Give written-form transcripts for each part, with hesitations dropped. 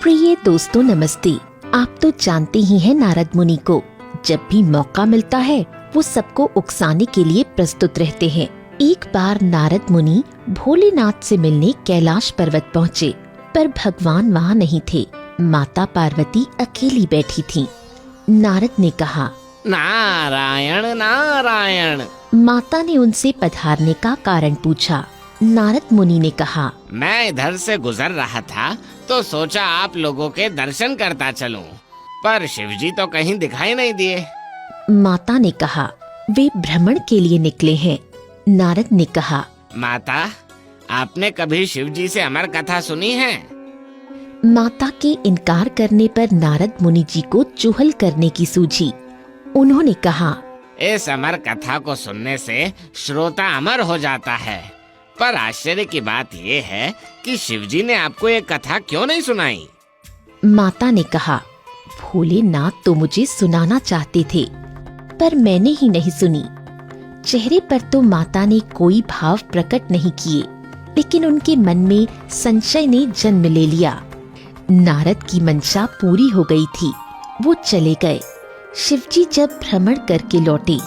प्रिय दोस्तों नमस्ते। आप तो जानते ही हैं नारद मुनि को जब भी मौका मिलता है वो सबको उकसाने के लिए प्रस्तुत रहते हैं। एक बार नारद मुनि भोलेनाथ से मिलने कैलाश पर्वत पहुँचे, पर भगवान वहाँ नहीं थे। माता पार्वती अकेली बैठी थीं। नारद ने कहा, नारायण नारायण। माता ने उनसे पधारने का कारण पूछा। नारद मुनि ने कहा, मैं इधर से गुजर रहा था तो सोचा आप लोगों के दर्शन करता चलूं, पर शिवजी तो कहीं दिखाई नहीं दिए। माता ने कहा, वे भ्रमण के लिए निकले हैं। नारद ने कहा, माता, आपने कभी शिवजी से अमर कथा सुनी है? माता के इनकार करने पर नारद मुनि जी को चुहल करने की सूझी। उन्होंने कहा, इस अमर कथा को सुनने से श्रोता अमर हो जाता है, पर आश्चर्य की बात ये है कि शिवजी ने आपको ये कथा क्यों नहीं सुनाई? माता ने कहा, भोलेनाथ तो मुझे सुनाना चाहते थे, पर मैंने ही नहीं सुनी। चेहरे पर तो माता ने कोई भाव प्रकट नहीं किए, लेकिन उनके मन में संशय ने जन्म ले लिया। नारद की मंशा पूरी हो गई थी। वो चले गए। शिवजी जब भ्रमण करके लौटे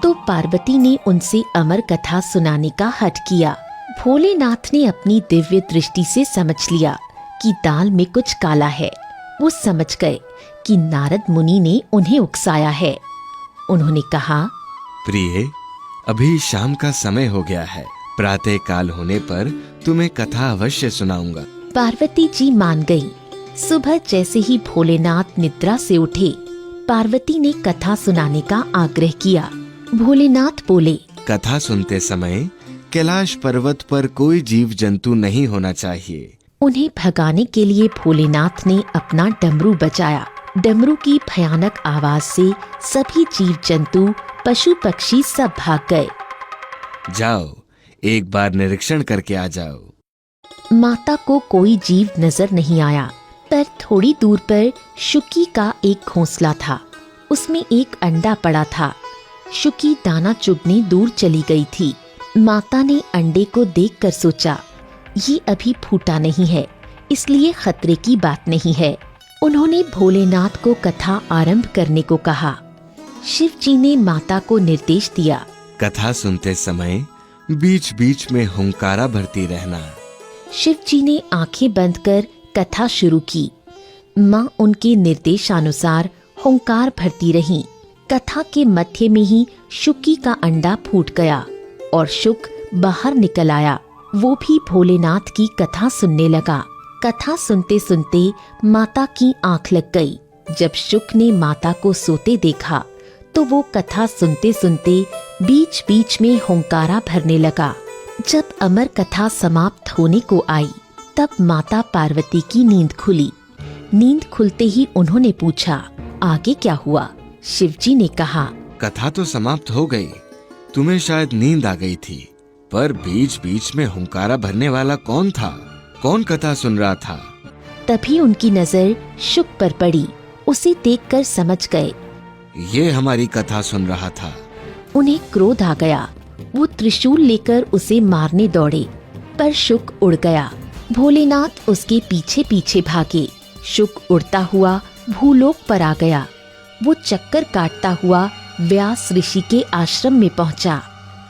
तो पार्वती ने उनसे अमर कथा सुनाने का हठ किया। भोलेनाथ ने अपनी दिव्य दृष्टि से समझ लिया कि दाल में कुछ काला है। वो समझ गए कि नारद मुनि ने उन्हें उकसाया है। उन्होंने कहा, प्रिय, अभी शाम का समय हो गया है। प्रातः काल होने पर तुम्हें कथा अवश्य सुनाऊंगा। पार्वती जी मान गई। सुबह जैसे ही भोलेनाथ निद्रा से उठे, पार्वती ने कथा सुनाने का आग्रह किया। भोलेनाथ बोले, कथा सुनते समय कैलाश पर्वत पर कोई जीव जंतु नहीं होना चाहिए। उन्हें भगाने के लिए भोलेनाथ ने अपना डमरू बजाया। डमरू की भयानक आवाज से सभी जीव जंतु, पशु पक्षी सब भाग गए। जाओ, एक बार निरीक्षण करके आ जाओ। माता को कोई जीव नजर नहीं आया, पर थोड़ी दूर पर शुकी का एक घोंसला था। उसमें एक अंडा पड़ा था। शुकी दाना चुगने दूर चली गई थी। माता ने अंडे को देखकर सोचा, ये अभी फूटा नहीं है, इसलिए खतरे की बात नहीं है। उन्होंने भोलेनाथ को कथा आरंभ करने को कहा। शिव जी ने माता को निर्देश दिया, कथा सुनते समय बीच बीच में हुंकारा भरती रहना। शिव जी ने आंखें बंद कर कथा शुरू की। माँ उनके निर्देशानुसार हुंकार भरती रहीं। कथा के मध्य में ही शुकी का अंडा फूट गया और शुक बाहर निकल आया। वो भी भोलेनाथ की कथा सुनने लगा। कथा सुनते सुनते माता की आंख लग गई। जब शुक ने माता को सोते देखा तो वो कथा सुनते सुनते बीच बीच में हुंकारा भरने लगा। जब अमर कथा समाप्त होने को आई तब माता पार्वती की नींद खुली। नींद खुलते ही उन्होंने पूछा, आगे क्या हुआ? शिवजी ने कहा, कथा तो समाप्त हो गई। तुम्हें शायद नींद आ गई थी, पर बीच बीच में हुंकारा भरने वाला कौन था? कौन कथा सुन रहा था? तभी उनकी नजर शुक पर पड़ी। उसे देखकर समझ गए, ये हमारी कथा सुन रहा था। उन्हें क्रोध आ गया। वो त्रिशूल लेकर उसे मारने दौड़े, पर शुक उड़ गया। भोलेनाथ उसके पीछे पीछे भागे। शुक उड़ता हुआ भूलोक पर आ गया। वो चक्कर काटता हुआ व्यास ऋषि के आश्रम में पहुंचा।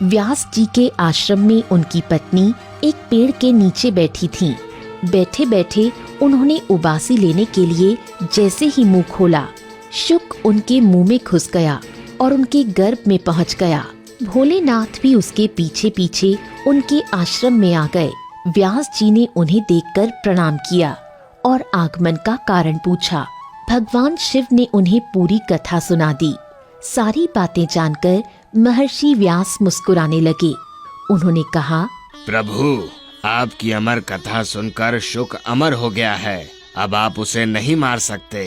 व्यास जी के आश्रम में उनकी पत्नी एक पेड़ के नीचे बैठी थीं। बैठे बैठे उन्होंने उबासी लेने के लिए जैसे ही मुंह खोला, शुक उनके मुंह में घुस गया और उनके गर्भ में पहुंच गया। भोलेनाथ भी उसके पीछे पीछे उनके आश्रम में आ गए। व्यास जी ने उन्हें देखकर प्रणाम किया और आगमन का कारण पूछा। भगवान शिव ने उन्हें पूरी कथा सुना दी। सारी बातें जानकर महर्षि व्यास मुस्कुराने लगे। उन्होंने कहा, प्रभु, आपकी अमर कथा सुनकर शुक अमर हो गया है। अब आप उसे नहीं मार सकते।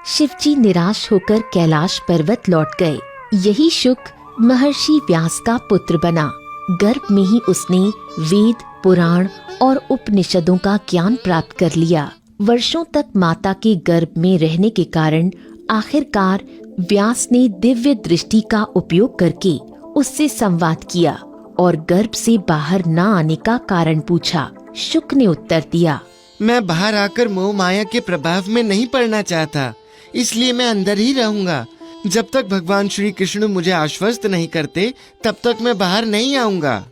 शिवजी निराश होकर कैलाश पर्वत लौट गए। यही शुक महर्षि व्यास का पुत्र बना। गर्भ में ही उसने वेद, पुराण और उपनिषदों का ज्ञान प्राप्त कर लिया। वर्षों तक माता के गर्भ में रहने के कारण आखिरकार व्यास ने दिव्य दृष्टि का उपयोग करके उससे संवाद किया और गर्भ से बाहर न आने का कारण पूछा। शुक ने उत्तर दिया, मैं बाहर आकर मोह माया के प्रभाव में नहीं पड़ना चाहता, इसलिए मैं अंदर ही रहूंगा। जब तक भगवान श्री कृष्ण मुझे आश्वस्त नहीं करते तब तक मैं बाहर नहीं आऊंगा।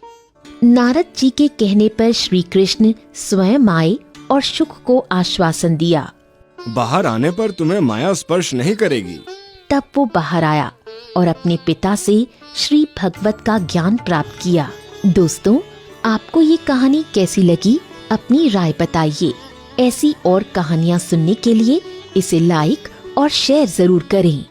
नारद जी के कहने पर श्री कृष्ण स्वयं आए और शुक को आश्वासन दिया। बाहर आने पर तुम्हें माया स्पर्श नहीं करेगी। तब वो बाहर आया और अपने पिता से श्री भगवत का ज्ञान प्राप्त किया। दोस्तों, आपको ये कहानी कैसी लगी? अपनी राय बताइए। ऐसी और कहानियाँ सुनने के लिए इसे लाइक और शेयर जरूर करें।